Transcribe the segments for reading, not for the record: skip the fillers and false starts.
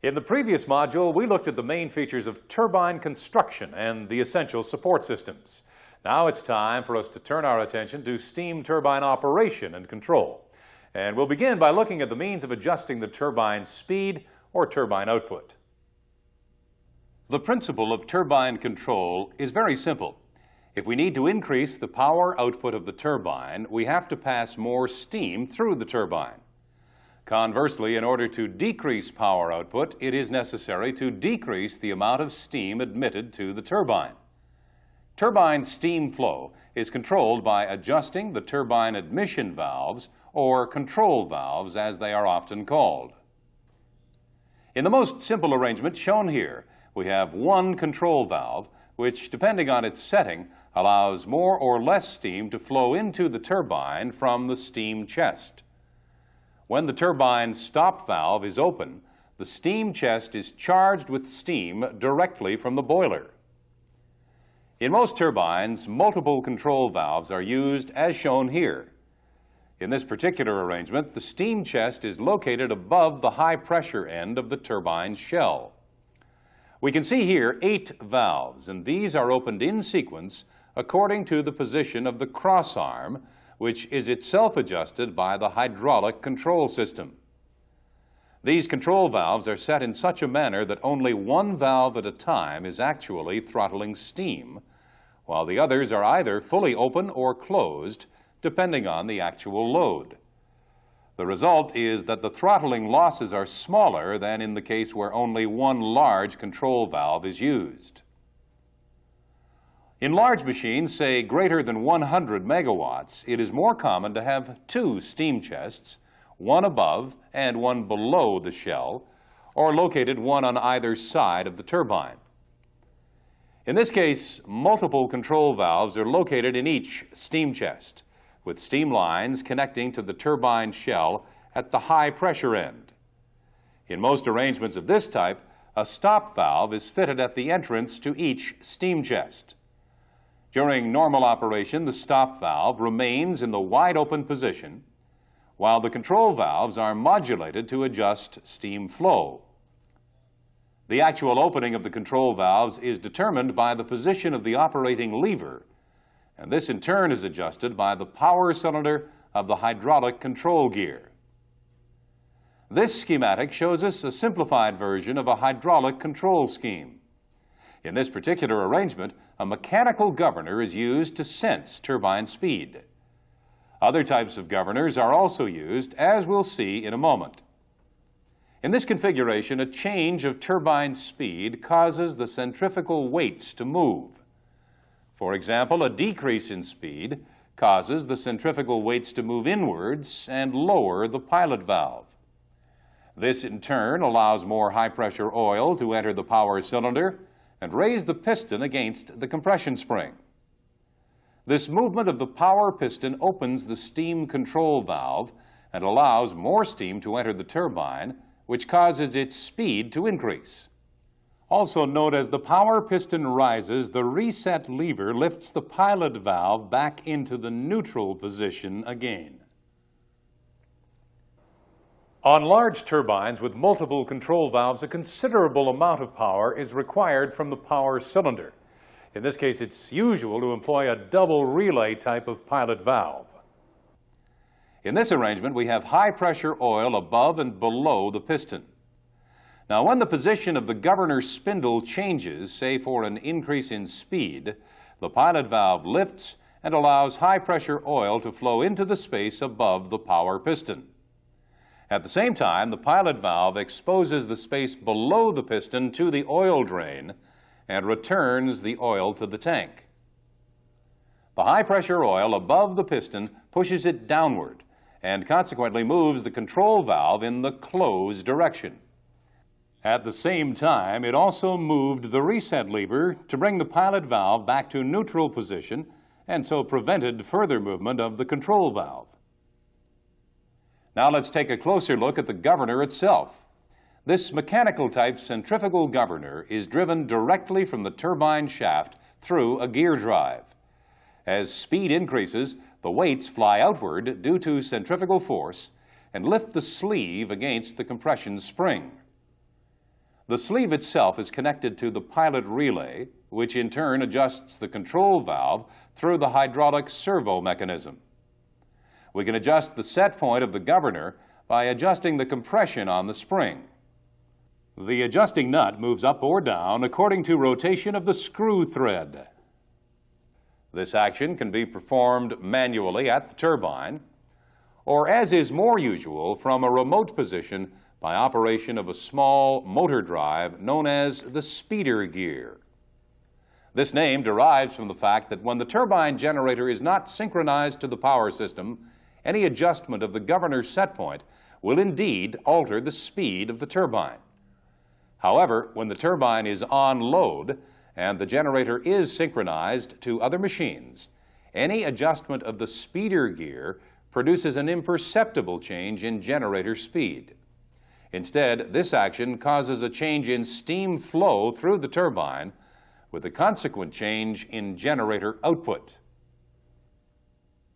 In the previous module, we looked at the main features of turbine construction and the essential support systems. Now it's time for us to turn our attention to steam turbine operation and control. And we'll begin by looking at the means of adjusting the turbine speed or turbine output. The principle of turbine control is very simple. If we need to increase the power output of the turbine, we have to pass more steam through the turbine. Conversely, in order to decrease power output, it is necessary to decrease the amount of steam admitted to the turbine. Turbine steam flow is controlled by adjusting the turbine admission valves, or control valves as they are often called. In the most simple arrangement shown here, we have one control valve, which, depending on its setting, allows more or less steam to flow into the turbine from the steam chest. When the turbine stop valve is open, the steam chest is charged with steam directly from the boiler. In most turbines, multiple control valves are used as shown here. In this particular arrangement, the steam chest is located above the high pressure end of the turbine shell. We can see here 8 valves, and these are opened in sequence according to the position of the cross arm, which is itself adjusted by the hydraulic control system. These control valves are set in such a manner that only one valve at a time is actually throttling steam, while the others are either fully open or closed, depending on the actual load. The result is that the throttling losses are smaller than in the case where only one large control valve is used. In large machines, say greater than 100 megawatts, it is more common to have 2 steam chests, one above and one below the shell, or located one on either side of the turbine. In this case, multiple control valves are located in each steam chest, with steam lines connecting to the turbine shell at the high pressure end. In most arrangements of this type, a stop valve is fitted at the entrance to each steam chest. During normal operation, the stop valve remains in the wide open position, while the control valves are modulated to adjust steam flow. The actual opening of the control valves is determined by the position of the operating lever, and this in turn is adjusted by the power cylinder of the hydraulic control gear. This schematic shows us a simplified version of a hydraulic control scheme. In this particular arrangement, a mechanical governor is used to sense turbine speed. Other types of governors are also used, as we'll see in a moment. In this configuration, a change of turbine speed causes the centrifugal weights to move. For example, a decrease in speed causes the centrifugal weights to move inwards and lower the pilot valve. This, in turn, allows more high-pressure oil to enter the power cylinder and raise the piston against the compression spring. This movement of the power piston opens the steam control valve and allows more steam to enter the turbine, which causes its speed to increase. Also note, as the power piston rises, the reset lever lifts the pilot valve back into the neutral position again. On large turbines with multiple control valves, a considerable amount of power is required from the power cylinder. In this case, it's usual to employ a double relay type of pilot valve. In this arrangement, we have high-pressure oil above and below the piston. Now, when the position of the governor spindle changes, say for an increase in speed, the pilot valve lifts and allows high-pressure oil to flow into the space above the power piston. At the same time, the pilot valve exposes the space below the piston to the oil drain and returns the oil to the tank. The high-pressure oil above the piston pushes it downward and consequently moves the control valve in the close direction. At the same time, it also moved the reset lever to bring the pilot valve back to neutral position and so prevented further movement of the control valve. Now let's take a closer look at the governor itself. This mechanical type centrifugal governor is driven directly from the turbine shaft through a gear drive. As speed increases, the weights fly outward due to centrifugal force and lift the sleeve against the compression spring. The sleeve itself is connected to the pilot relay, which in turn adjusts the control valve through the hydraulic servo mechanism. We can adjust the set point of the governor by adjusting the compression on the spring. The adjusting nut moves up or down according to rotation of the screw thread. This action can be performed manually at the turbine, or as is more usual, from a remote position by operation of a small motor drive known as the speeder gear. This name derives from the fact that when the turbine generator is not synchronized to the power system, any adjustment of the governor set point will indeed alter the speed of the turbine. However, when the turbine is on load and the generator is synchronized to other machines, any adjustment of the speeder gear produces an imperceptible change in generator speed. Instead, this action causes a change in steam flow through the turbine with a consequent change in generator output.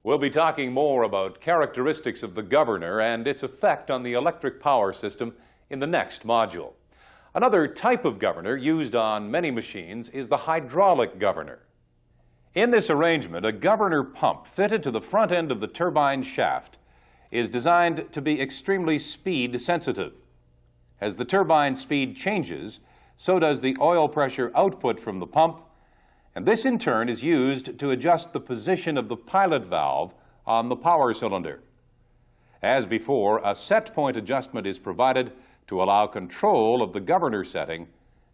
We'll be talking more about characteristics of the governor and its effect on the electric power system in the next module. Another type of governor used on many machines is the hydraulic governor. In this arrangement, a governor pump fitted to the front end of the turbine shaft is designed to be extremely speed sensitive. As the turbine speed changes, so does the oil pressure output from the pump, and this in turn is used to adjust the position of the pilot valve on the power cylinder. As before, a set point adjustment is provided to allow control of the governor setting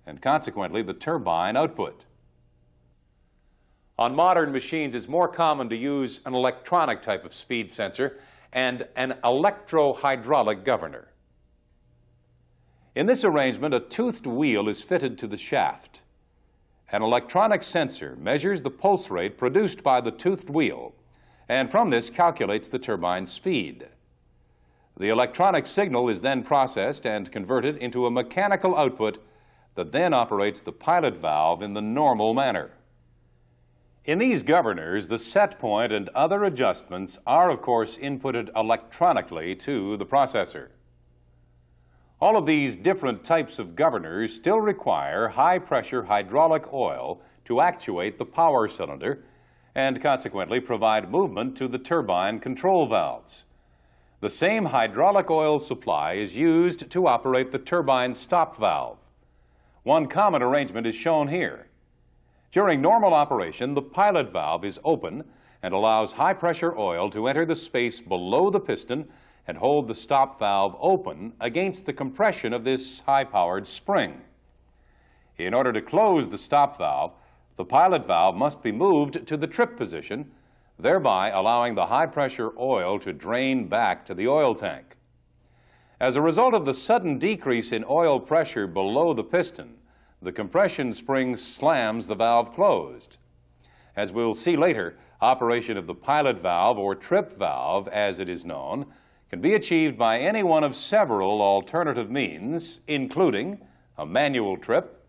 and consequently the turbine output. On modern machines, it's more common to use an electronic type of speed sensor and an electro-hydraulic governor. In this arrangement, a toothed wheel is fitted to the shaft. An electronic sensor measures the pulse rate produced by the toothed wheel, and from this calculates the turbine speed. The electronic signal is then processed and converted into a mechanical output that then operates the pilot valve in the normal manner. In these governors, the set point and other adjustments are, of course, inputted electronically to the processor. All of these different types of governors still require high-pressure hydraulic oil to actuate the power cylinder and consequently provide movement to the turbine control valves. The same hydraulic oil supply is used to operate the turbine stop valve. One common arrangement is shown here. During normal operation, the pilot valve is open and allows high-pressure oil to enter the space below the piston and hold the stop valve open against the compression of this high-powered spring. In order to close the stop valve, the pilot valve must be moved to the trip position, thereby allowing the high-pressure oil to drain back to the oil tank. As a result of the sudden decrease in oil pressure below the piston, the compression spring slams the valve closed. As we'll see later, operation of the pilot valve, or trip valve as it is known, can be achieved by any one of several alternative means, including a manual trip,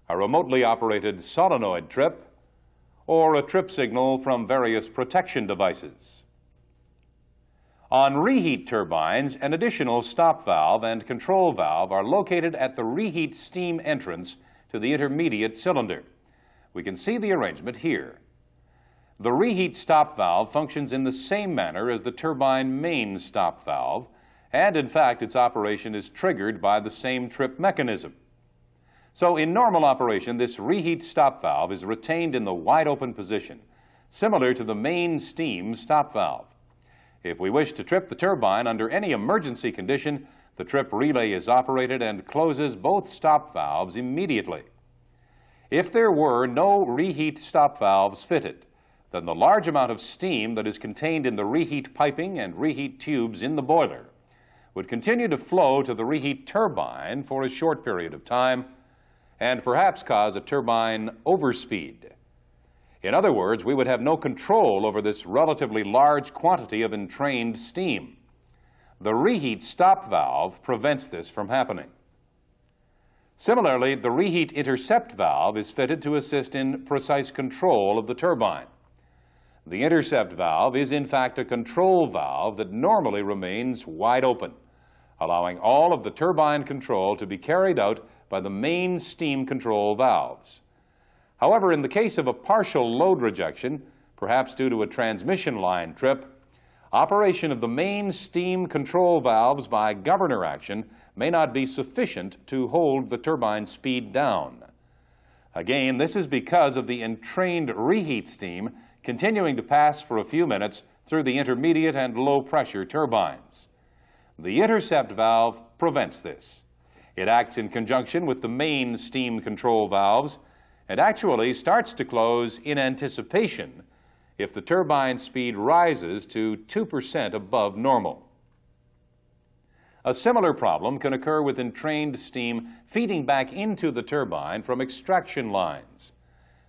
a remotely operated solenoid trip, or a trip signal from various protection devices. On reheat turbines, an additional stop valve and control valve are located at the reheat steam entrance to the intermediate cylinder. We can see the arrangement here. The reheat stop valve functions in the same manner as the turbine main stop valve, and in fact its operation is triggered by the same trip mechanism. So in normal operation, this reheat stop valve is retained in the wide open position, similar to the main steam stop valve. If we wish to trip the turbine under any emergency condition, the trip relay is operated and closes both stop valves immediately. If there were no reheat stop valves fitted, then the large amount of steam that is contained in the reheat piping and reheat tubes in the boiler would continue to flow to the reheat turbine for a short period of time and perhaps cause a turbine overspeed. In other words, we would have no control over this relatively large quantity of entrained steam. The reheat stop valve prevents this from happening. Similarly, the reheat intercept valve is fitted to assist in precise control of the turbine. The intercept valve is in fact a control valve that normally remains wide open, allowing all of the turbine control to be carried out by the main steam control valves. However, in the case of a partial load rejection, perhaps due to a transmission line trip, operation of the main steam control valves by governor action may not be sufficient to hold the turbine speed down. Again, this is because of the entrained reheat steam continuing to pass for a few minutes through the intermediate and low pressure turbines. The intercept valve prevents this. It acts in conjunction with the main steam control valves and actually starts to close in anticipation if the turbine speed rises to 2% above normal. A similar problem can occur with entrained steam feeding back into the turbine from extraction lines.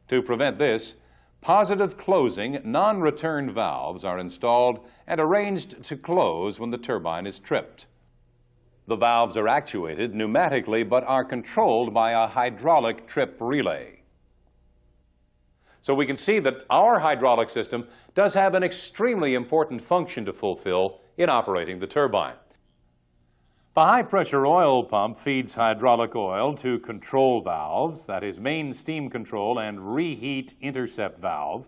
To prevent this, positive closing non-return valves are installed and arranged to close when the turbine is tripped. The valves are actuated pneumatically but are controlled by a hydraulic trip relay. So we can see that our hydraulic system does have an extremely important function to fulfill in operating the turbine. The high-pressure oil pump feeds hydraulic oil to control valves, that is, main steam control and reheat intercept valve,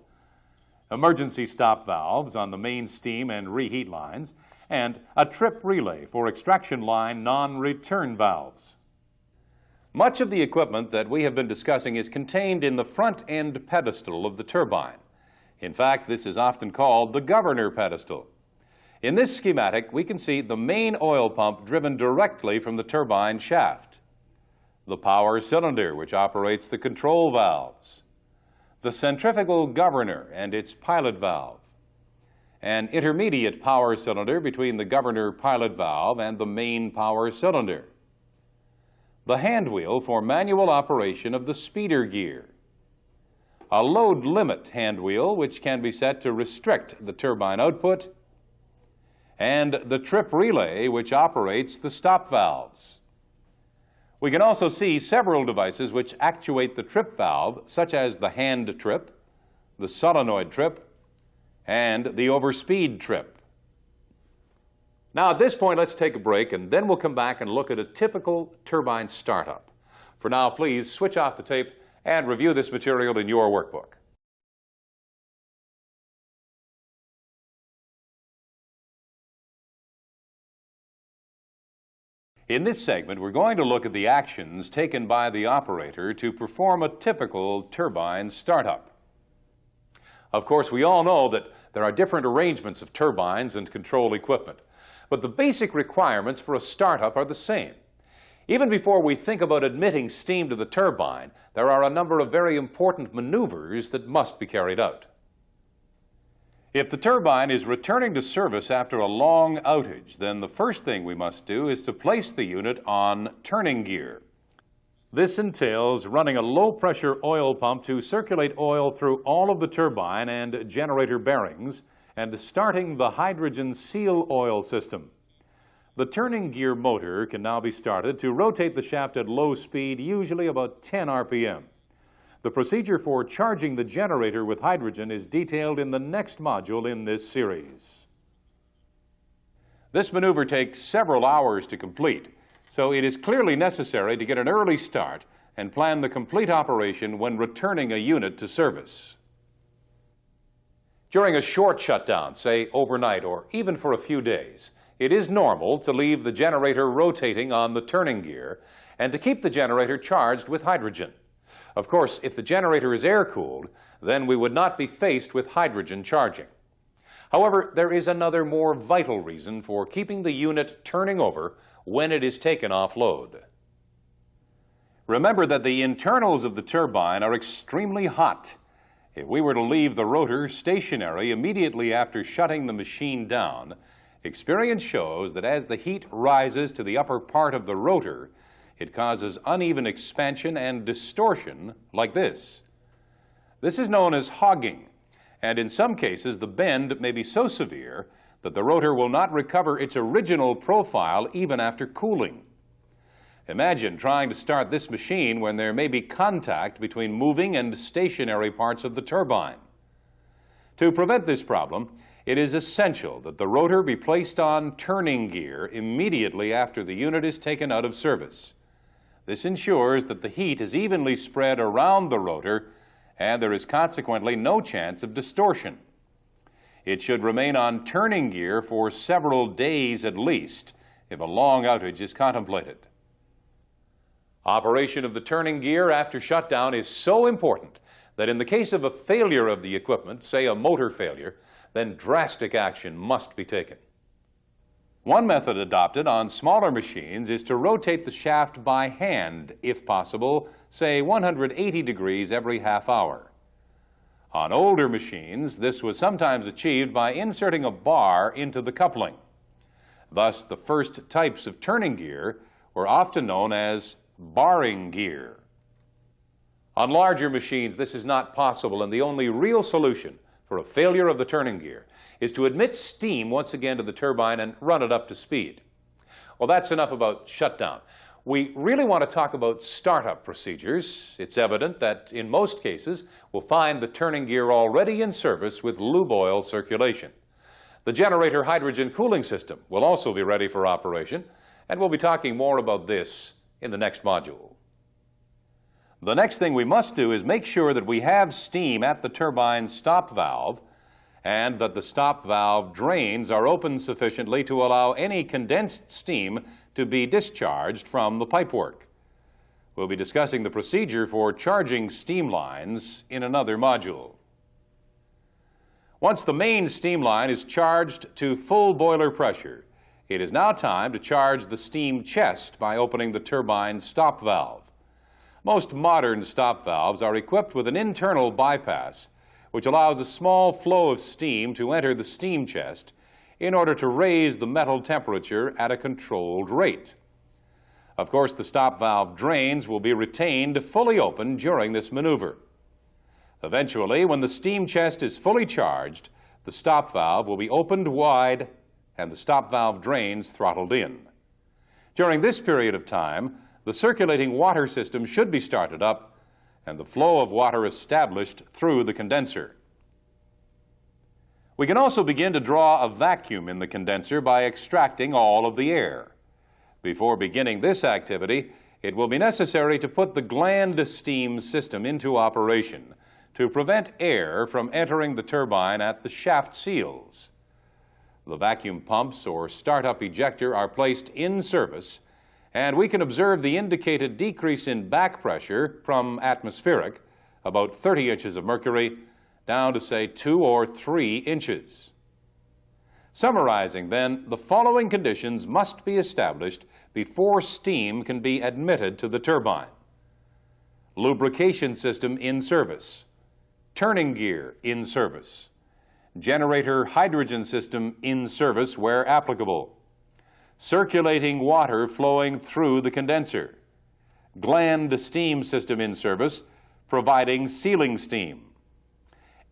emergency stop valves on the main steam and reheat lines, and a trip relay for extraction line non-return valves. Much of the equipment that we have been discussing is contained in the front end pedestal of the turbine. In fact, this is often called the governor pedestal. In this schematic, we can see the main oil pump driven directly from the turbine shaft, the power cylinder, which operates the control valves, the centrifugal governor and its pilot valve, an intermediate power cylinder between the governor pilot valve and the main power cylinder, the hand wheel for manual operation of the speeder gear, a load limit hand wheel which can be set to restrict the turbine output, and the trip relay which operates the stop valves. We can also see several devices which actuate the trip valve, such as the hand trip, the solenoid trip, and the overspeed trip. Now at this point, let's take a break and then we'll come back and look at a typical turbine startup. For now, please switch off the tape and review this material in your workbook. In this segment, we're going to look at the actions taken by the operator to perform a typical turbine startup. Of course, we all know that there are different arrangements of turbines and control equipment, but the basic requirements for a startup are the same. Even before we think about admitting steam to the turbine, there are a number of very important maneuvers that must be carried out. If the turbine is returning to service after a long outage, then the first thing we must do is to place the unit on turning gear. This entails running a low-pressure oil pump to circulate oil through all of the turbine and generator bearings and starting the hydrogen seal oil system. The turning gear motor can now be started to rotate the shaft at low speed, usually about 10 RPM. The procedure for charging the generator with hydrogen is detailed in the next module in this series. This maneuver takes several hours to complete, so it is clearly necessary to get an early start and plan the complete operation when returning a unit to service. During a short shutdown, say overnight or even for a few days, it is normal to leave the generator rotating on the turning gear and to keep the generator charged with hydrogen. Of course, if the generator is air-cooled, then we would not be faced with hydrogen charging. However, there is another more vital reason for keeping the unit turning over when it is taken off load. Remember that the internals of the turbine are extremely hot. If we were to leave the rotor stationary immediately after shutting the machine down, experience shows that as the heat rises to the upper part of the rotor, it causes uneven expansion and distortion like this. This is known as hogging, and in some cases the bend may be so severe that the rotor will not recover its original profile even after cooling. Imagine trying to start this machine when there may be contact between moving and stationary parts of the turbine. To prevent this problem, it is essential that the rotor be placed on turning gear immediately after the unit is taken out of service. This ensures that the heat is evenly spread around the rotor and there is consequently no chance of distortion. It should remain on turning gear for several days at least if a long outage is contemplated. Operation of the turning gear after shutdown is so important that in the case of a failure of the equipment, say a motor failure, then drastic action must be taken. One method adopted on smaller machines is to rotate the shaft by hand, if possible, say 180 degrees every half hour. On older machines, this was sometimes achieved by inserting a bar into the coupling. Thus, the first types of turning gear were often known as barring gear. On larger machines, this is not possible, and the only real solution for a failure of the turning gear is to admit steam once again to the turbine and run it up to speed. Well, that's enough about shutdown. We really want to talk about startup procedures. It's evident that in most cases we'll find the turning gear already in service with lube oil circulation. The generator hydrogen cooling system will also be ready for operation, and we'll be talking more about this in the next module. The next thing we must do is make sure that we have steam at the turbine stop valve and that the stop valve drains are open sufficiently to allow any condensed steam to be discharged from the pipework. We'll be discussing the procedure for charging steam lines in another module. Once the main steam line is charged to full boiler pressure, it is now time to charge the steam chest by opening the turbine stop valve. Most modern stop valves are equipped with an internal bypass, which allows a small flow of steam to enter the steam chest in order to raise the metal temperature at a controlled rate. Of course, the stop valve drains will be retained fully open during this maneuver. Eventually, when the steam chest is fully charged, the stop valve will be opened wide and the stop valve drains throttled in. During this period of time, the circulating water system should be started up and the flow of water established through the condenser. We can also begin to draw a vacuum in the condenser by extracting all of the air. Before beginning this activity, it will be necessary to put the gland steam system into operation to prevent air from entering the turbine at the shaft seals. The vacuum pumps or startup ejector are placed in service, and we can observe the indicated decrease in back pressure from atmospheric, about 30 inches of mercury, down to say 2 or 3 inches. Summarizing then, the following conditions must be established before steam can be admitted to the turbine. Lubrication system in service, turning gear in service, generator hydrogen system in service where applicable, circulating water flowing through the condenser, gland steam system in service, providing sealing steam,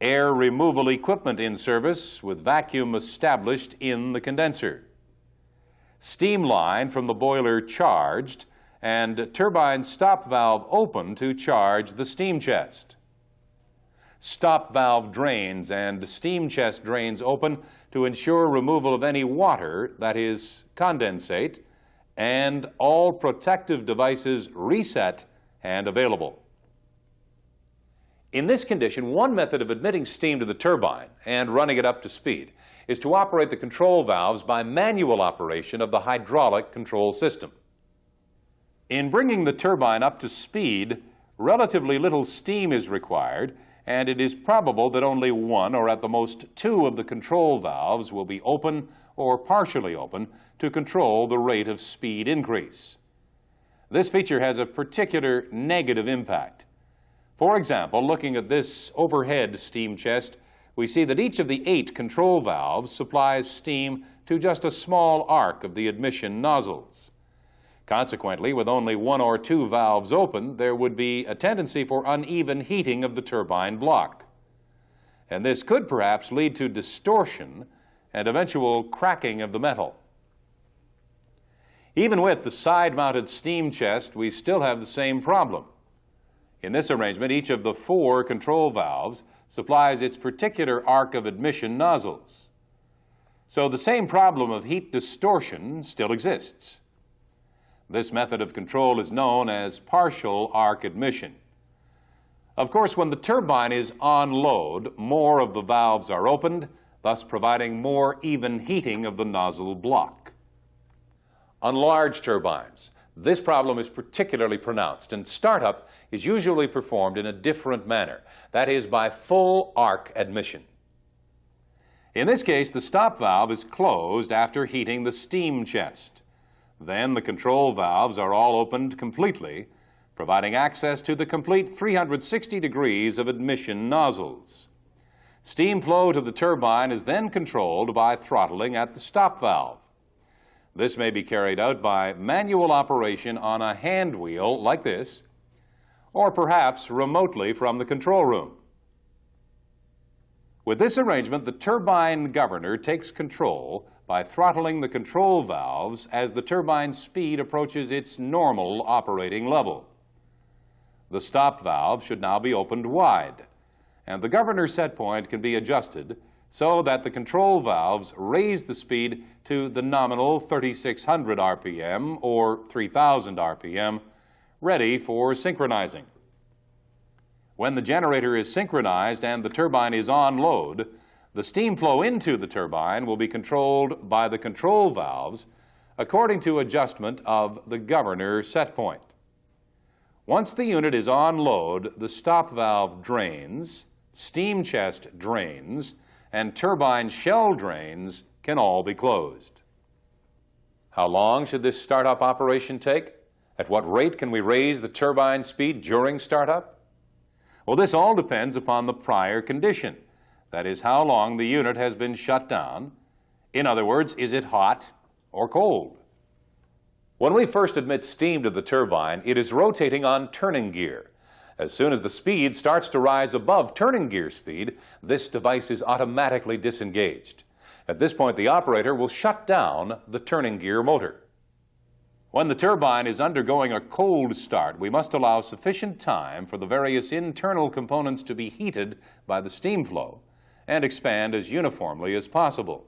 air removal equipment in service with vacuum established in the condenser, steam line from the boiler charged, and turbine stop valve open to charge the steam chest. Stop valve drains and steam chest drains open to ensure removal of any water, that is, condensate, and all protective devices reset and available. In this condition, one method of admitting steam to the turbine and running it up to speed is to operate the control valves by manual operation of the hydraulic control system. In bringing the turbine up to speed, relatively little steam is required, and it is probable that only one or at the most 2 of the control valves will be open or partially open to control the rate of speed increase. This feature has a particular negative impact. For example, looking at this overhead steam chest, we see that each of the 8 control valves supplies steam to just a small arc of the admission nozzles. Consequently, with only 1 or 2 valves open, there would be a tendency for uneven heating of the turbine block. And this could perhaps lead to distortion and eventual cracking of the metal. Even with the side-mounted steam chest, we still have the same problem. In this arrangement, each of the 4 control valves supplies its particular arc of admission nozzles. So the same problem of heat distortion still exists. This method of control is known as partial arc admission. Of course, when the turbine is on load, more of the valves are opened, thus providing more even heating of the nozzle block. On large turbines, this problem is particularly pronounced, and startup is usually performed in a different manner, that is, by full arc admission. In this case, the stop valve is closed after heating the steam chest. Then the control valves are all opened completely, providing access to the complete 360 degrees of admission nozzles. Steam flow to the turbine is then controlled by throttling at the stop valve. This may be carried out by manual operation on a hand wheel like this, or perhaps remotely from the control room. With this arrangement, the turbine governor takes control by throttling the control valves as the turbine's speed approaches its normal operating level. The stop valve should now be opened wide, and the governor set point can be adjusted so that the control valves raise the speed to the nominal 3,600 RPM or 3,000 RPM, ready for synchronizing. When the generator is synchronized and the turbine is on load, the steam flow into the turbine will be controlled by the control valves according to adjustment of the governor set point. Once the unit is on load, the stop valve drains, steam chest drains, and turbine shell drains can all be closed. How long should this startup operation take? At what rate can we raise the turbine speed during startup? Well, this all depends upon the prior condition. That is, how long the unit has been shut down. In other words, is it hot or cold? When we first admit steam to the turbine, it is rotating on turning gear. As soon as the speed starts to rise above turning gear speed, this device is automatically disengaged. At this point, the operator will shut down the turning gear motor. When the turbine is undergoing a cold start, we must allow sufficient time for the various internal components to be heated by the steam flow and expand as uniformly as possible.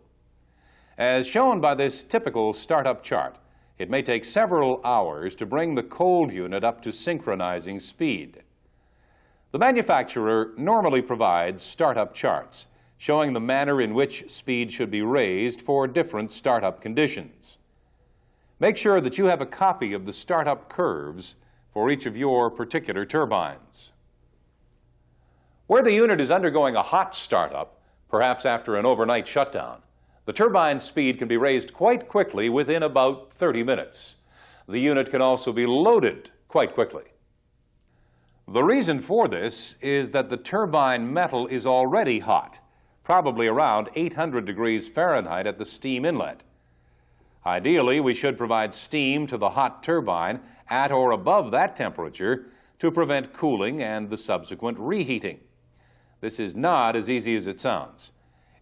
As shown by this typical startup chart, it may take several hours to bring the cold unit up to synchronizing speed. The manufacturer normally provides startup charts showing the manner in which speed should be raised for different startup conditions. Make sure that you have a copy of the startup curves for each of your particular turbines. Where the unit is undergoing a hot startup, perhaps after an overnight shutdown, the turbine speed can be raised quite quickly within about 30 minutes. The unit can also be loaded quite quickly. The reason for this is that the turbine metal is already hot, probably around 800 degrees Fahrenheit at the steam inlet. Ideally, we should provide steam to the hot turbine at or above that temperature to prevent cooling and the subsequent reheating. This is not as easy as it sounds.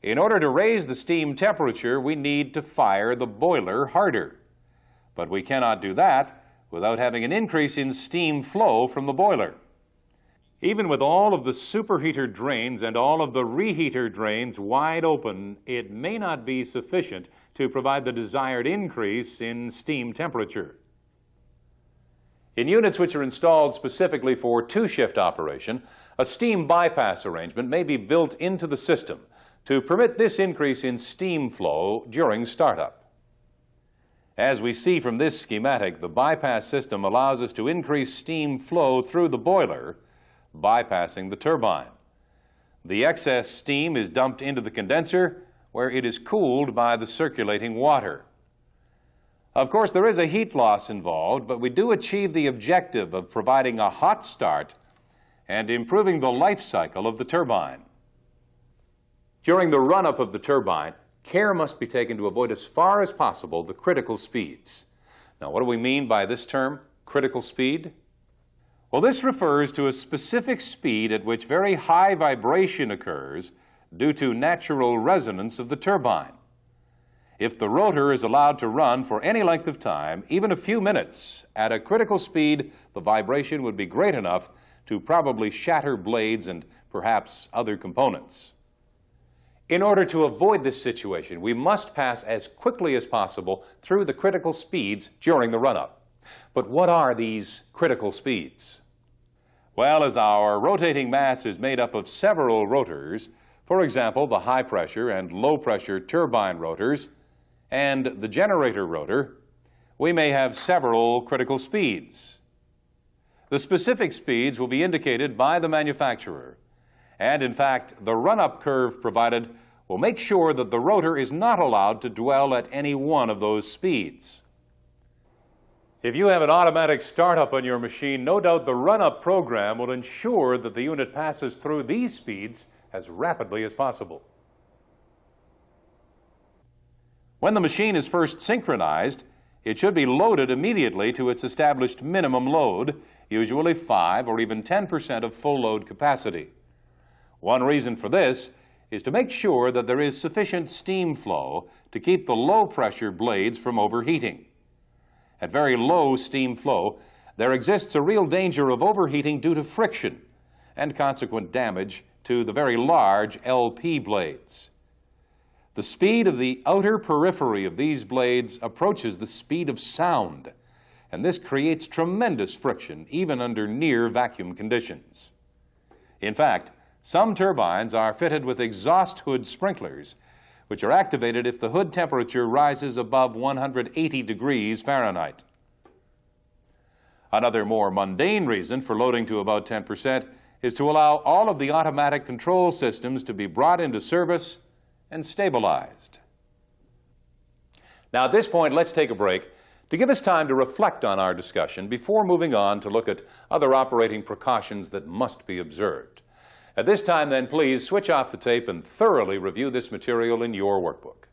In order to raise the steam temperature, we need to fire the boiler harder. But we cannot do that without having an increase in steam flow from the boiler. Even with all of the superheater drains and all of the reheater drains wide open, it may not be sufficient to provide the desired increase in steam temperature. In units which are installed specifically for two-shift operation, a steam bypass arrangement may be built into the system to permit this increase in steam flow during startup. As we see from this schematic, the bypass system allows us to increase steam flow through the boiler, bypassing the turbine. The excess steam is dumped into the condenser, where it is cooled by the circulating water. Of course, there is a heat loss involved, but we do achieve the objective of providing a hot start and improving the life cycle of the turbine. During the run-up of the turbine, care must be taken to avoid as far as possible the critical speeds. Now, what do we mean by this term, critical speed? Well, this refers to a specific speed at which very high vibration occurs due to natural resonance of the turbine. If the rotor is allowed to run for any length of time, even a few minutes, at a critical speed, the vibration would be great enough to probably shatter blades and perhaps other components. In order to avoid this situation, we must pass as quickly as possible through the critical speeds during the run-up. But what are these critical speeds? Well, as our rotating mass is made up of several rotors, for example, the high-pressure and low-pressure turbine rotors and the generator rotor, we may have several critical speeds. The specific speeds will be indicated by the manufacturer, and in fact, the run-up curve provided will make sure that the rotor is not allowed to dwell at any one of those speeds. If you have an automatic startup on your machine, no doubt the run-up program will ensure that the unit passes through these speeds as rapidly as possible. When the machine is first synchronized, it should be loaded immediately to its established minimum load, usually 5 or even 10% of full load capacity. One reason for this is to make sure that there is sufficient steam flow to keep the low-pressure blades from overheating. At very low steam flow, there exists a real danger of overheating due to friction and consequent damage to the very large LP blades. The speed of the outer periphery of these blades approaches the speed of sound, and this creates tremendous friction even under near vacuum conditions. In fact, some turbines are fitted with exhaust hood sprinklers, which are activated if the hood temperature rises above 180 degrees Fahrenheit. Another more mundane reason for loading to about 10% is to allow all of the automatic control systems to be brought into service and stabilized. Now, at this point, let's take a break to give us time to reflect on our discussion before moving on to look at other operating precautions that must be observed. At this time, then, please switch off the tape and thoroughly review this material in your workbook.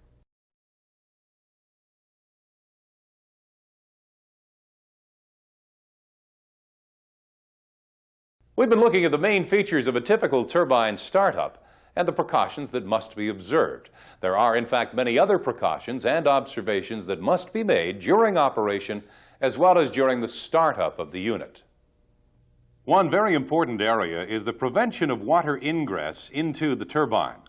We've been looking at the main features of a typical turbine startup and the precautions that must be observed. There are, in fact, many other precautions and observations that must be made during operation as well as during the startup of the unit. One very important area is the prevention of water ingress into the turbine.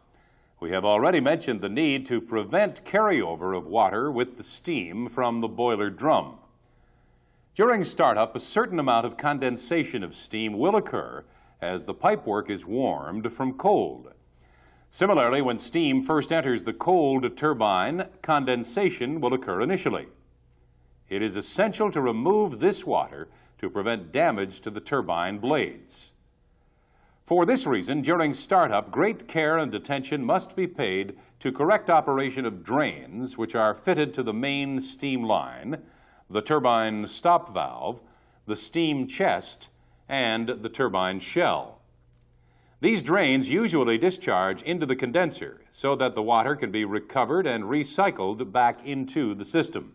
We have already mentioned the need to prevent carryover of water with the steam from the boiler drum. During startup, a certain amount of condensation of steam will occur as the pipework is warmed from cold. Similarly, when steam first enters the cold turbine, condensation will occur initially. It is essential to remove this water to prevent damage to the turbine blades. For this reason, during startup, great care and attention must be paid to correct operation of drains which are fitted to the main steam line, the turbine stop valve, the steam chest, and the turbine shell. These drains usually discharge into the condenser so that the water can be recovered and recycled back into the system.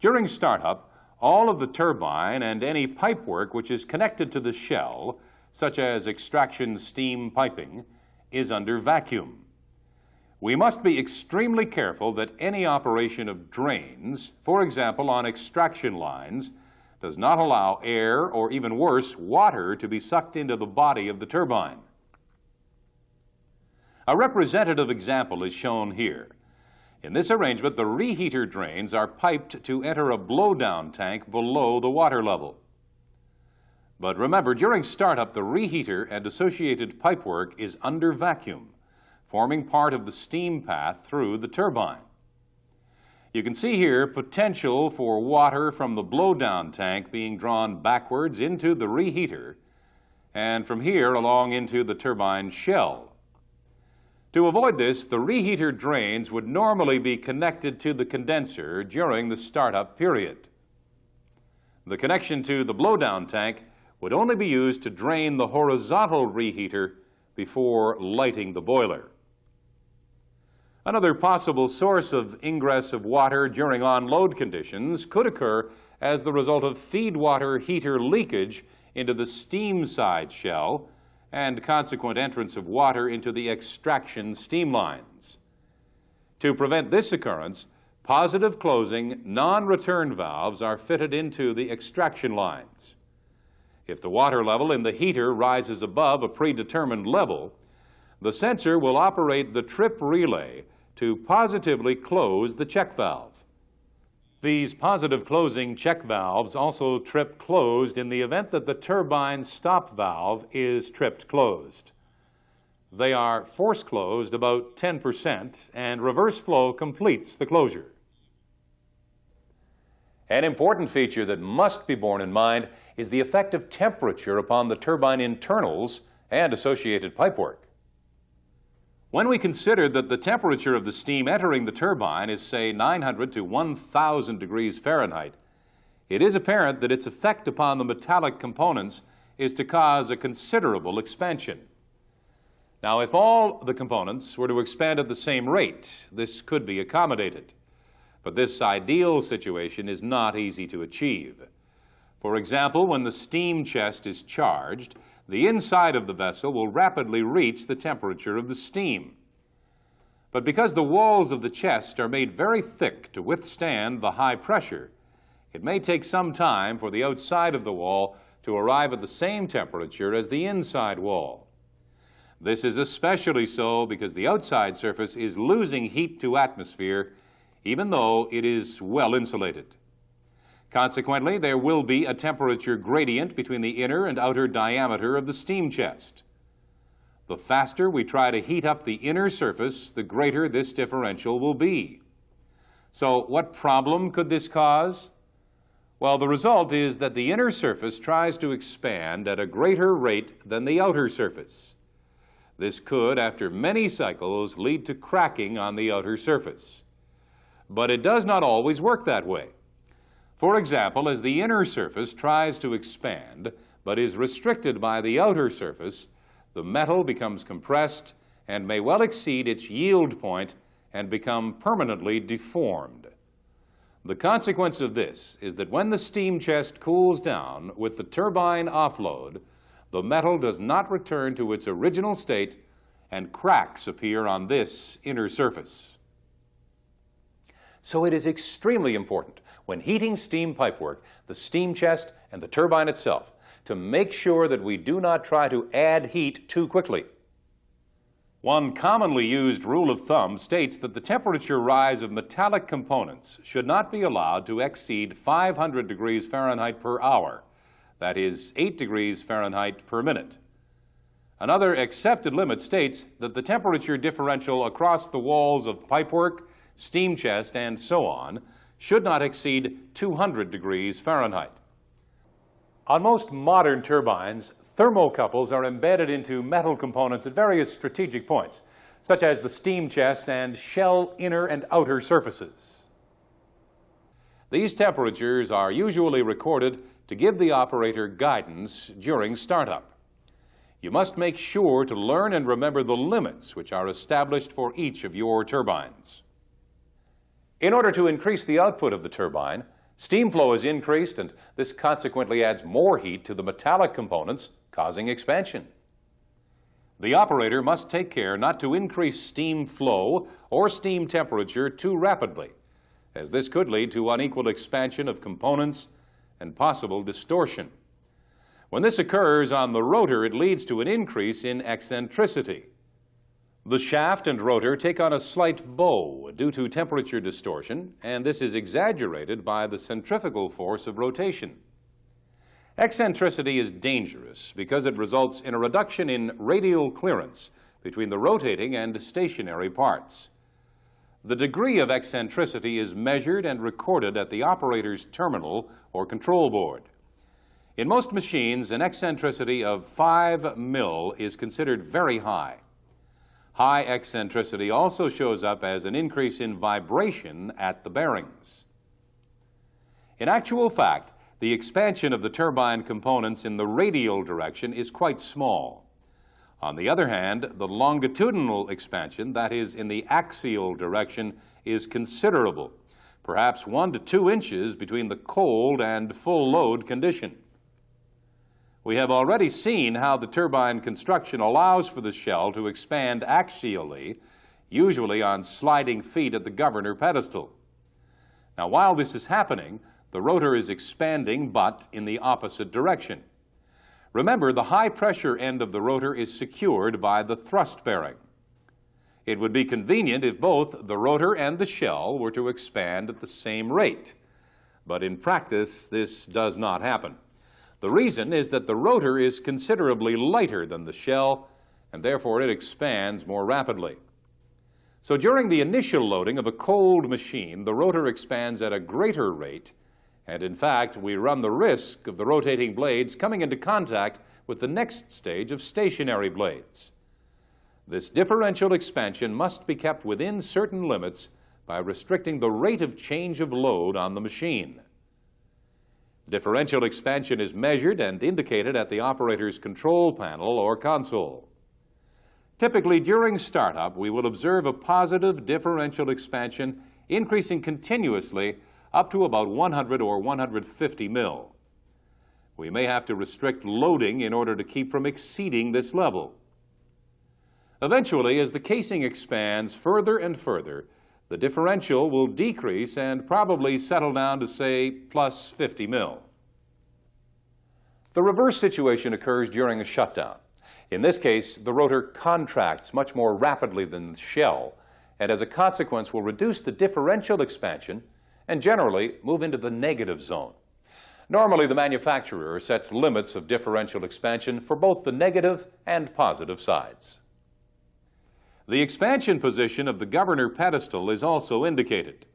During startup, all of the turbine and any pipework which is connected to the shell, such as extraction steam piping, is under vacuum. We must be extremely careful that any operation of drains, for example on extraction lines, does not allow air or even worse, water to be sucked into the body of the turbine. A representative example is shown here. In this arrangement, the reheater drains are piped to enter a blowdown tank below the water level. But remember, during startup, the reheater and associated pipework is under vacuum, forming part of the steam path through the turbine. You can see here potential for water from the blowdown tank being drawn backwards into the reheater and from here along into the turbine shell. To avoid this, the reheater drains would normally be connected to the condenser during the startup period. The connection to the blowdown tank would only be used to drain the horizontal reheater before lighting the boiler. Another possible source of ingress of water during on-load conditions could occur as the result of feed water heater leakage into the steam side shell and consequent entrance of water into the extraction steam lines. To prevent this occurrence, positive closing non-return valves are fitted into the extraction lines. If the water level in the heater rises above a predetermined level, the sensor will operate the trip relay to positively close the check valve. These positive closing check valves also trip closed in the event that the turbine stop valve is tripped closed. They are force closed about 10%, and reverse flow completes the closure. An important feature that must be borne in mind is the effect of temperature upon the turbine internals and associated pipework. When we consider that the temperature of the steam entering the turbine is, say, 900 to 1,000 degrees Fahrenheit, it is apparent that its effect upon the metallic components is to cause a considerable expansion. Now, if all the components were to expand at the same rate, this could be accommodated. But this ideal situation is not easy to achieve. For example, when the steam chest is charged, the inside of the vessel will rapidly reach the temperature of the steam. But because the walls of the chest are made very thick to withstand the high pressure, it may take some time for the outside of the wall to arrive at the same temperature as the inside wall. This is especially so because the outside surface is losing heat to atmosphere, even though it is well insulated. Consequently, there will be a temperature gradient between the inner and outer diameter of the steam chest. The faster we try to heat up the inner surface, the greater this differential will be. So, what problem could this cause? Well, the result is that the inner surface tries to expand at a greater rate than the outer surface. This could, after many cycles, lead to cracking on the outer surface. But it does not always work that way. For example, as the inner surface tries to expand, but is restricted by the outer surface, the metal becomes compressed and may well exceed its yield point and become permanently deformed. The consequence of this is that when the steam chest cools down with the turbine offload, the metal does not return to its original state and cracks appear on this inner surface. So it is extremely important when heating steam pipework, the steam chest, and the turbine itself, to make sure that we do not try to add heat too quickly. One commonly used rule of thumb states that the temperature rise of metallic components should not be allowed to exceed 500 degrees Fahrenheit per hour, that is, 8 degrees Fahrenheit per minute. Another accepted limit states that the temperature differential across the walls of pipework, steam chest, and so on should not exceed 200 degrees Fahrenheit. On most modern turbines, thermocouples are embedded into metal components at various strategic points, such as the steam chest and shell inner and outer surfaces. These temperatures are usually recorded to give the operator guidance during startup. You must make sure to learn and remember the limits which are established for each of your turbines. In order to increase the output of the turbine, steam flow is increased, and this consequently adds more heat to the metallic components, causing expansion. The operator must take care not to increase steam flow or steam temperature too rapidly, as this could lead to unequal expansion of components and possible distortion. When this occurs on the rotor, it leads to an increase in eccentricity. The shaft and rotor take on a slight bow due to temperature distortion, and this is exaggerated by the centrifugal force of rotation. Eccentricity is dangerous because it results in a reduction in radial clearance between the rotating and stationary parts. The degree of eccentricity is measured and recorded at the operator's terminal or control board. In most machines, an eccentricity of 5 mil is considered very high. High eccentricity also shows up as an increase in vibration at the bearings. In actual fact, the expansion of the turbine components in the radial direction is quite small. On the other hand, the longitudinal expansion, that is, in the axial direction, is considerable, perhaps 1 to 2 inches between the cold and full load condition. We have already seen how the turbine construction allows for the shell to expand axially, usually on sliding feet at the governor pedestal. Now, while this is happening, the rotor is expanding, but in the opposite direction. Remember, the high-pressure end of the rotor is secured by the thrust bearing. It would be convenient if both the rotor and the shell were to expand at the same rate. But in practice, this does not happen. The reason is that the rotor is considerably lighter than the shell, and therefore it expands more rapidly. So during the initial loading of a cold machine, the rotor expands at a greater rate, and in fact, we run the risk of the rotating blades coming into contact with the next stage of stationary blades. This differential expansion must be kept within certain limits by restricting the rate of change of load on the machine. Differential expansion is measured and indicated at the operator's control panel or console. Typically, during startup, we will observe a positive differential expansion increasing continuously up to about 100 or 150 mil. We may have to restrict loading in order to keep from exceeding this level. Eventually, as the casing expands further and further, the differential will decrease and probably settle down to, say, plus 50 mil. The reverse situation occurs during a shutdown. In this case, the rotor contracts much more rapidly than the shell, and as a consequence will reduce the differential expansion and generally move into the negative zone. Normally, the manufacturer sets limits of differential expansion for both the negative and positive sides. The expansion position of the governor pedestal is also indicated.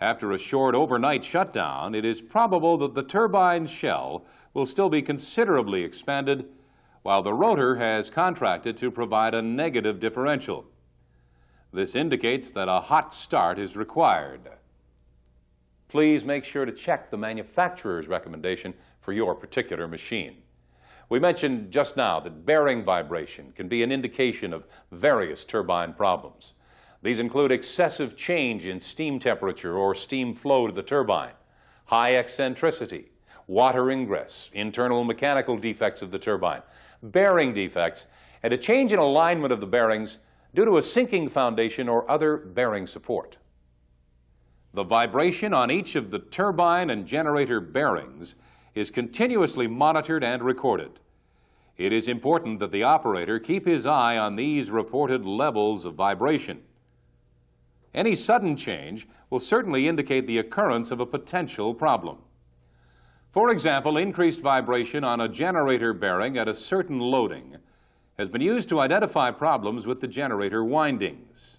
After a short overnight shutdown, it is probable that the turbine's shell will still be considerably expanded, while the rotor has contracted to provide a negative differential. This indicates that a hot start is required. Please make sure to check the manufacturer's recommendation for your particular machine. We mentioned just now that bearing vibration can be an indication of various turbine problems. These include excessive change in steam temperature or steam flow to the turbine, high eccentricity, water ingress, internal mechanical defects of the turbine, bearing defects, and a change in alignment of the bearings due to a sinking foundation or other bearing support. The vibration on each of the turbine and generator bearings is continuously monitored and recorded. It is important that the operator keep his eye on these reported levels of vibration. Any sudden change will certainly indicate the occurrence of a potential problem. For example, increased vibration on a generator bearing at a certain loading has been used to identify problems with the generator windings.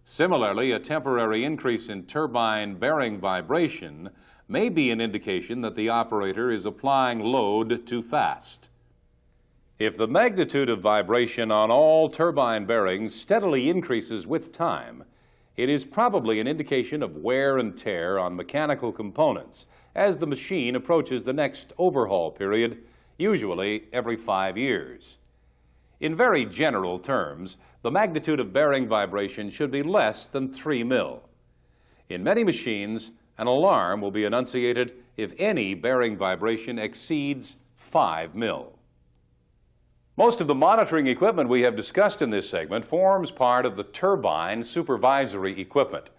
Similarly, a temporary increase in turbine bearing vibration may be an indication that the operator is applying load too fast. If the magnitude of vibration on all turbine bearings steadily increases with time, it is probably an indication of wear and tear on mechanical components as the machine approaches the next overhaul period, usually every 5 years. In very general terms, the magnitude of bearing vibration should be less than 3 mil. In many machines, an alarm will be enunciated if any bearing vibration exceeds 5 mil. Most of the monitoring equipment we have discussed in this segment forms part of the turbine supervisory equipment.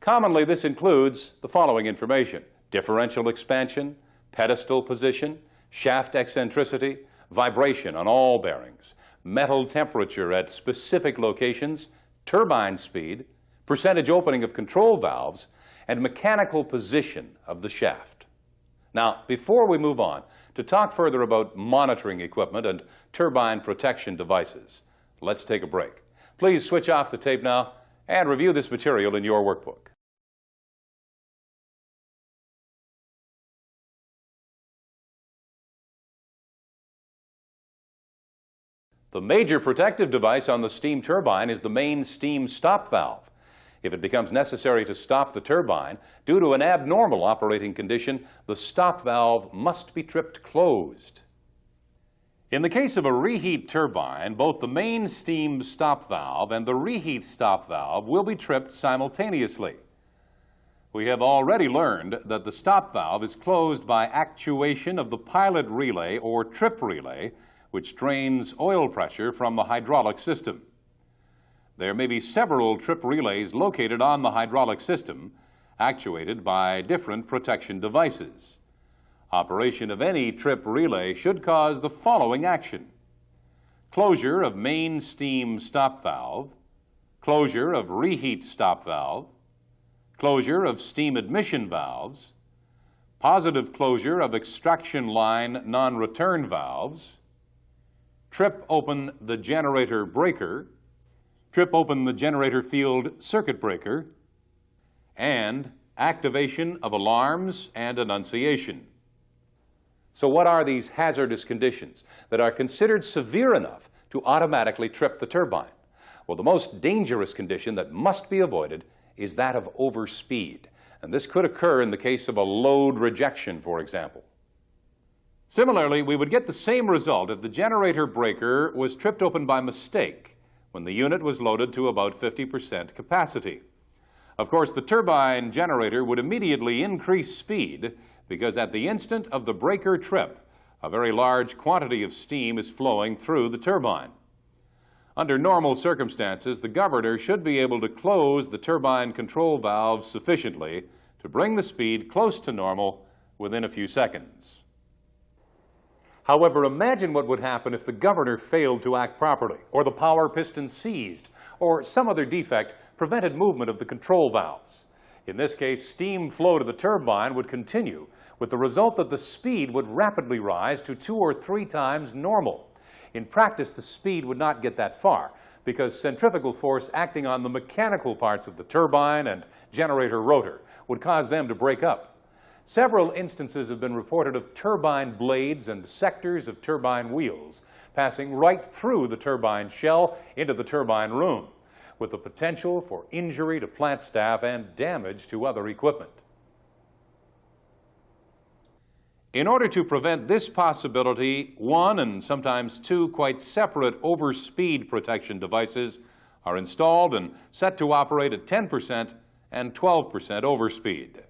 Commonly, this includes the following information: differential expansion, pedestal position, shaft eccentricity, vibration on all bearings, metal temperature at specific locations, turbine speed, percentage opening of control valves, and mechanical position of the shaft. Now, before we move on to talk further about monitoring equipment and turbine protection devices, let's take a break. Please switch off the tape now and review this material in your workbook. The major protective device on the steam turbine is the main steam stop valve. If it becomes necessary to stop the turbine due to an abnormal operating condition, the stop valve must be tripped closed. In the case of a reheat turbine, both the main steam stop valve and the reheat stop valve will be tripped simultaneously. We have already learned that the stop valve is closed by actuation of the pilot relay or trip relay, which drains oil pressure from the hydraulic system. There may be several trip relays located on the hydraulic system, actuated by different protection devices. Operation of any trip relay should cause the following action: closure of main steam stop valve, closure of reheat stop valve, closure of steam admission valves, positive closure of extraction line non-return valves, trip open the generator breaker, trip open the generator field circuit breaker, and activation of alarms and annunciation. So what are these hazardous conditions that are considered severe enough to automatically trip the turbine? Well, the most dangerous condition that must be avoided is that of overspeed, and this could occur in the case of a load rejection, for example. Similarly, we would get the same result if the generator breaker was tripped open by mistake when the unit was loaded to about 50% capacity. Of course, the turbine generator would immediately increase speed because at the instant of the breaker trip, a very large quantity of steam is flowing through the turbine. Under normal circumstances, the governor should be able to close the turbine control valve sufficiently to bring the speed close to normal within a few seconds. However, imagine what would happen if the governor failed to act properly, or the power piston seized, or some other defect prevented movement of the control valves. In this case, steam flow to the turbine would continue, with the result that the speed would rapidly rise to 2 or 3 times normal. In practice, the speed would not get that far because centrifugal force acting on the mechanical parts of the turbine and generator rotor would cause them to break up. Several instances have been reported of turbine blades and sectors of turbine wheels passing right through the turbine shell into the turbine room, with the potential for injury to plant staff and damage to other equipment. In order to prevent this possibility, 1 and sometimes 2 quite separate overspeed protection devices are installed and set to operate at 10% and 12% overspeed.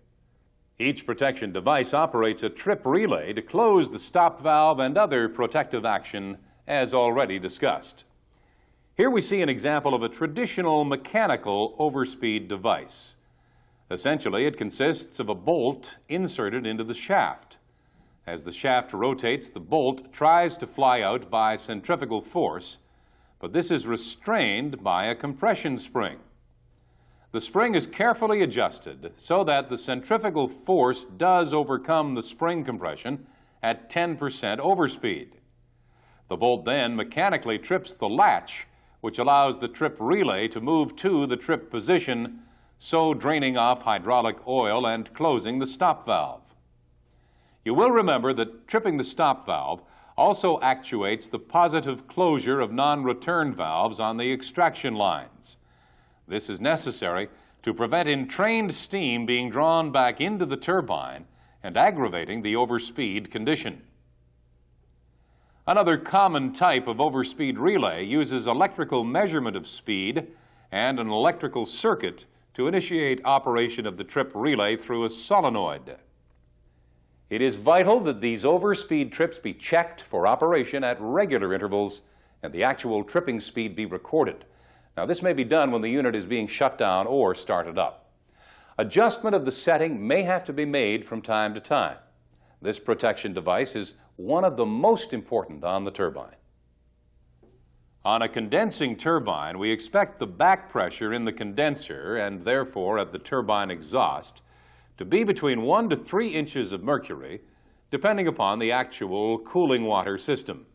Each protection device operates a trip relay to close the stop valve and other protective action as already discussed. Here we see an example of a traditional mechanical overspeed device. Essentially, it consists of a bolt inserted into the shaft. As the shaft rotates, the bolt tries to fly out by centrifugal force, but this is restrained by a compression spring. The spring is carefully adjusted so that the centrifugal force does overcome the spring compression at 10% overspeed. The bolt then mechanically trips the latch, which allows the trip relay to move to the trip position, so draining off hydraulic oil and closing the stop valve. You will remember that tripping the stop valve also actuates the positive closure of non-return valves on the extraction lines. This is necessary to prevent entrained steam being drawn back into the turbine and aggravating the overspeed condition. Another common type of overspeed relay uses electrical measurement of speed and an electrical circuit to initiate operation of the trip relay through a solenoid. It is vital that these overspeed trips be checked for operation at regular intervals and the actual tripping speed be recorded. Now, this may be done when the unit is being shut down or started up. Adjustment of the setting may have to be made from time to time. This protection device is one of the most important on the turbine. On a condensing turbine, we expect the back pressure in the condenser and therefore at the turbine exhaust to be between 1 to 3 inches of mercury, depending upon the actual cooling water system.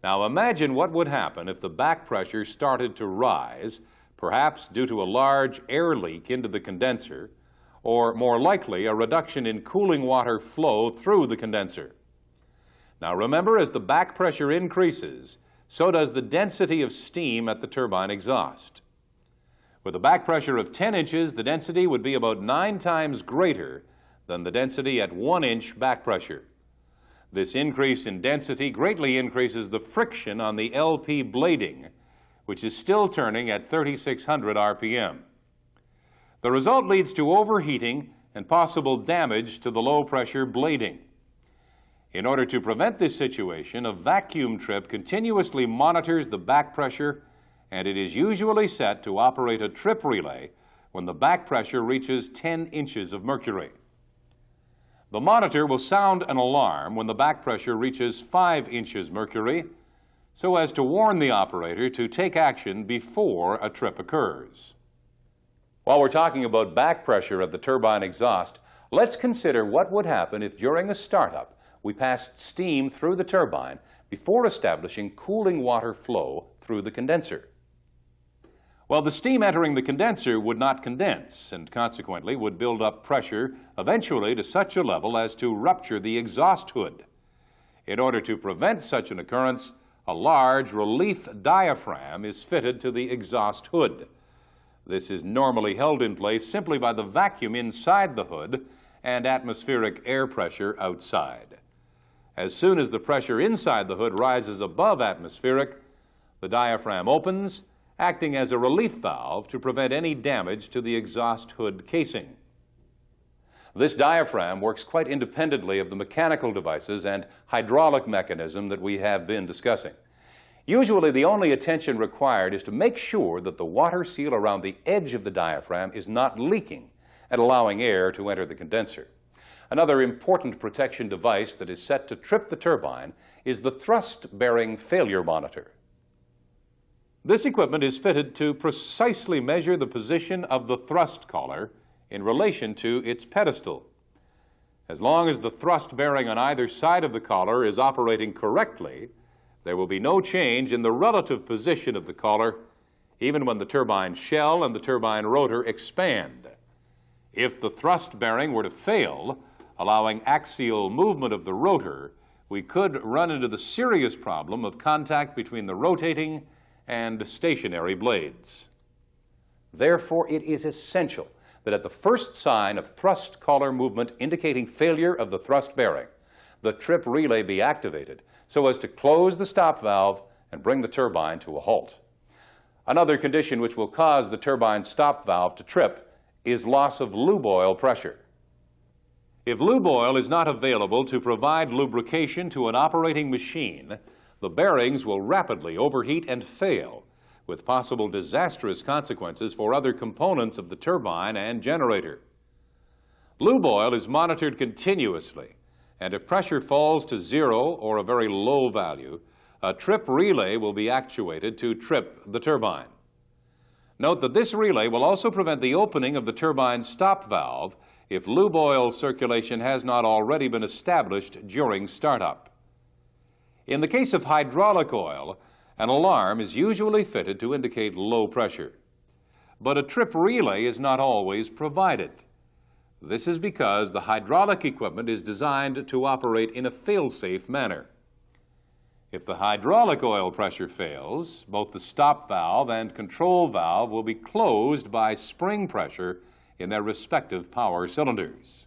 Now imagine what would happen if the back pressure started to rise, perhaps due to a large air leak into the condenser, or more likely a reduction in cooling water flow through the condenser. Now remember, as the back pressure increases, so does the density of steam at the turbine exhaust. With a back pressure of 10 inches, the density would be about 9 times greater than the density at 1 inch back pressure. This increase in density greatly increases the friction on the LP blading, which is still turning at 3,600 RPM. The result leads to overheating and possible damage to the low-pressure blading. In order to prevent this situation, a vacuum trip continuously monitors the back pressure, and it is usually set to operate a trip relay when the back pressure reaches 10 inches of mercury. The monitor will sound an alarm when the back pressure reaches 5 inches mercury, so as to warn the operator to take action before a trip occurs. While we're talking about back pressure at the turbine exhaust, let's consider what would happen if during a startup we passed steam through the turbine before establishing cooling water flow through the condenser. Well, the steam entering the condenser would not condense and consequently would build up pressure eventually to such a level as to rupture the exhaust hood. In order to prevent such an occurrence, a large relief diaphragm is fitted to the exhaust hood. This is normally held in place simply by the vacuum inside the hood and atmospheric air pressure outside. As soon as the pressure inside the hood rises above atmospheric, the diaphragm opens, acting as a relief valve to prevent any damage to the exhaust hood casing. This diaphragm works quite independently of the mechanical devices and hydraulic mechanism that we have been discussing. Usually, the only attention required is to make sure that the water seal around the edge of the diaphragm is not leaking and allowing air to enter the condenser. Another important protection device that is set to trip the turbine is the thrust-bearing failure monitor. This equipment is fitted to precisely measure the position of the thrust collar in relation to its pedestal. As long as the thrust bearing on either side of the collar is operating correctly, there will be no change in the relative position of the collar, even when the turbine shell and the turbine rotor expand. If the thrust bearing were to fail, allowing axial movement of the rotor, we could run into the serious problem of contact between the rotating and stationary blades. Therefore, it is essential that at the first sign of thrust collar movement indicating failure of the thrust bearing, the trip relay be activated so as to close the stop valve and bring the turbine to a halt. Another condition which will cause the turbine stop valve to trip is loss of lube oil pressure. If lube oil is not available to provide lubrication to an operating machine, the bearings will rapidly overheat and fail, with possible disastrous consequences for other components of the turbine and generator. Lube oil is monitored continuously, and if pressure falls to 0 or a very low value, a trip relay will be actuated to trip the turbine. Note that this relay will also prevent the opening of the turbine stop valve if lube oil circulation has not already been established during startup. In the case of hydraulic oil, an alarm is usually fitted to indicate low pressure. But a trip relay is not always provided. This is because the hydraulic equipment is designed to operate in a fail-safe manner. If the hydraulic oil pressure fails, both the stop valve and control valve will be closed by spring pressure in their respective power cylinders.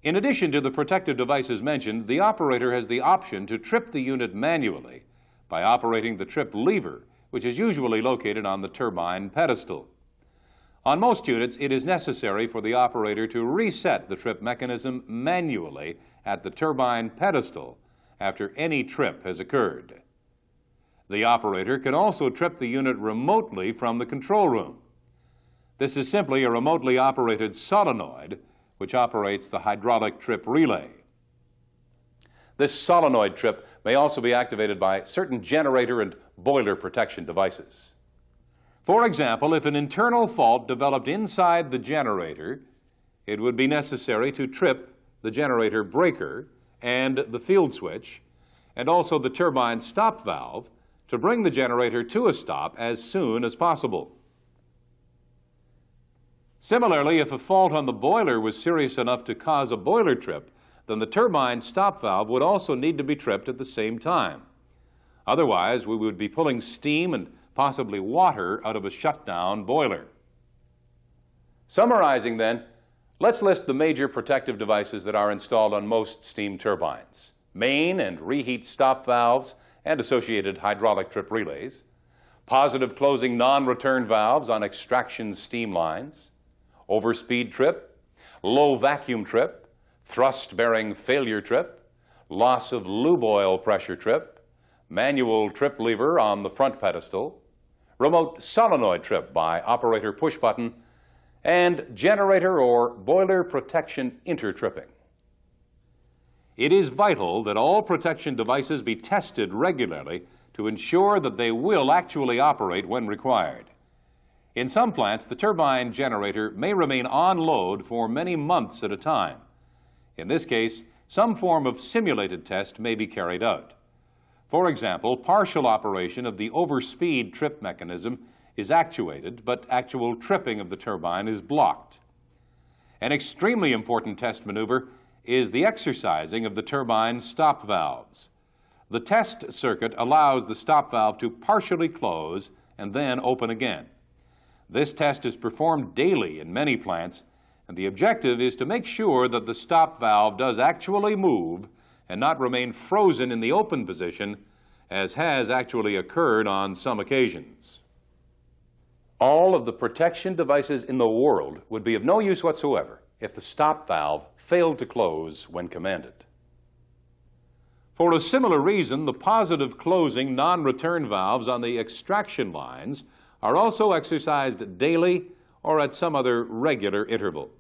In addition to the protective devices mentioned, the operator has the option to trip the unit manually by operating the trip lever, which is usually located on the turbine pedestal. On most units, it is necessary for the operator to reset the trip mechanism manually at the turbine pedestal after any trip has occurred. The operator can also trip the unit remotely from the control room. This is simply a remotely operated solenoid which operates the hydraulic trip relay. This solenoid trip may also be activated by certain generator and boiler protection devices. For example, if an internal fault developed inside the generator, it would be necessary to trip the generator breaker and the field switch, and also the turbine stop valve to bring the generator to a stop as soon as possible. Similarly, if a fault on the boiler was serious enough to cause a boiler trip, then the turbine stop valve would also need to be tripped at the same time. Otherwise, we would be pulling steam and possibly water out of a shutdown boiler. Summarizing then, let's list the major protective devices that are installed on most steam turbines: main and reheat stop valves and associated hydraulic trip relays, positive closing non-return valves on extraction steam lines, overspeed trip, low vacuum trip, thrust-bearing failure trip, loss of lube oil pressure trip, manual trip lever on the front pedestal, remote solenoid trip by operator push button, and generator or boiler protection intertripping. It is vital that all protection devices be tested regularly to ensure that they will actually operate when required. In some plants, the turbine generator may remain on load for many months at a time. In this case, some form of simulated test may be carried out. For example, partial operation of the overspeed trip mechanism is actuated, but actual tripping of the turbine is blocked. An extremely important test maneuver is the exercising of the turbine stop valves. The test circuit allows the stop valve to partially close and then open again. This test is performed daily in many plants, and the objective is to make sure that the stop valve does actually move and not remain frozen in the open position, as has actually occurred on some occasions. All of the protection devices in the world would be of no use whatsoever if the stop valve failed to close when commanded. For a similar reason, the positive closing non-return valves on the extraction lines are also exercised daily or at some other regular interval.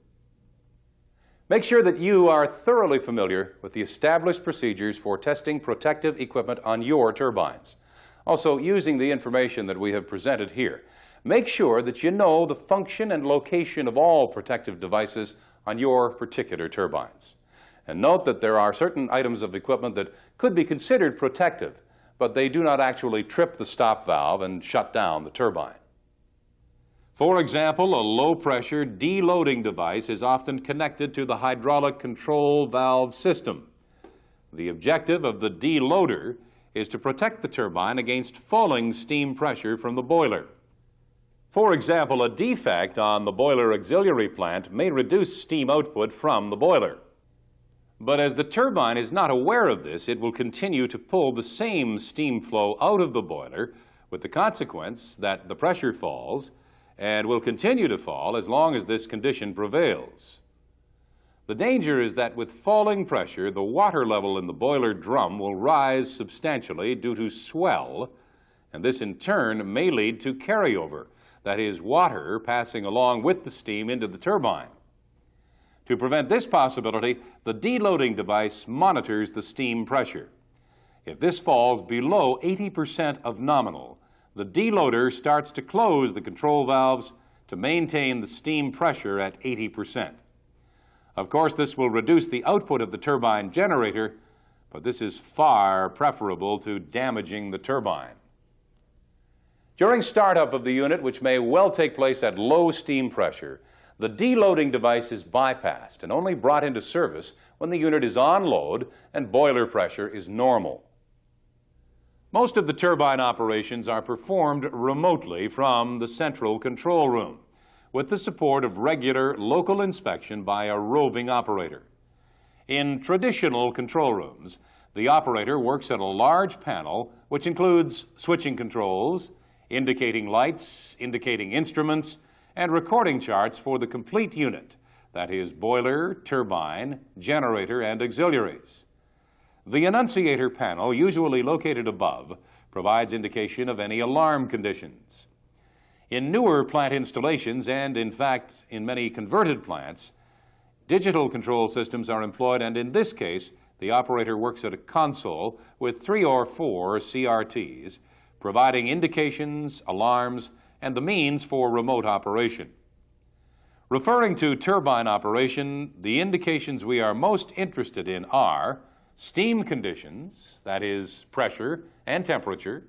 Make sure that you are thoroughly familiar with the established procedures for testing protective equipment on your turbines. Also, using the information that we have presented here, make sure that you know the function and location of all protective devices on your particular turbines. And note that there are certain items of equipment that could be considered protective, but they do not actually trip the stop valve and shut down the turbine. For example, a low-pressure deloading device is often connected to the hydraulic control valve system. The objective of the deloader is to protect the turbine against falling steam pressure from the boiler. For example, a defect on the boiler auxiliary plant may reduce steam output from the boiler. But as the turbine is not aware of this, it will continue to pull the same steam flow out of the boiler, with the consequence that the pressure falls and will continue to fall as long as this condition prevails. The danger is that with falling pressure, the water level in the boiler drum will rise substantially due to swell, and this in turn may lead to carryover, that is, water passing along with the steam into the turbine. To prevent this possibility, the deloading device monitors the steam pressure. If this falls below 80% of nominal, the deloader starts to close the control valves to maintain the steam pressure at 80%. Of course, this will reduce the output of the turbine generator, but this is far preferable to damaging the turbine. During startup of the unit, which may well take place at low steam pressure, the deloading device is bypassed and only brought into service when the unit is on load and boiler pressure is normal. Most of the turbine operations are performed remotely from the central control room, with the support of regular local inspection by a roving operator. In traditional control rooms, the operator works at a large panel which includes switching controls, indicating lights, indicating instruments, and recording charts for the complete unit, that is, boiler, turbine, generator, and auxiliaries. The annunciator panel, usually located above, provides indication of any alarm conditions. In newer plant installations, and in fact in many converted plants, digital control systems are employed, and in this case, the operator works at a console with 3 or 4 CRTs, providing indications, alarms, and the means for remote operation. Referring to turbine operation, the indications we are most interested in are steam conditions, that is, pressure and temperature,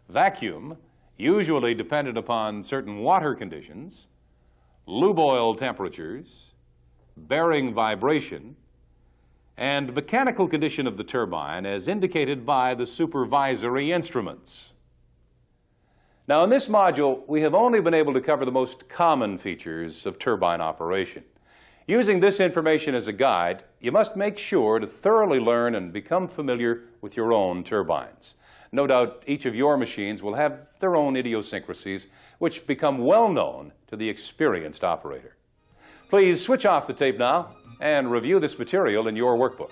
vacuum, usually dependent upon certain water conditions, lube oil temperatures, bearing vibration, and mechanical condition of the turbine as indicated by the supervisory instruments. Now, in this module, we have only been able to cover the most common features of turbine operation. Using this information as a guide, you must make sure to thoroughly learn and become familiar with your own turbines. No doubt each of your machines will have their own idiosyncrasies, which become well known to the experienced operator. Please switch off the tape now and review this material in your workbook.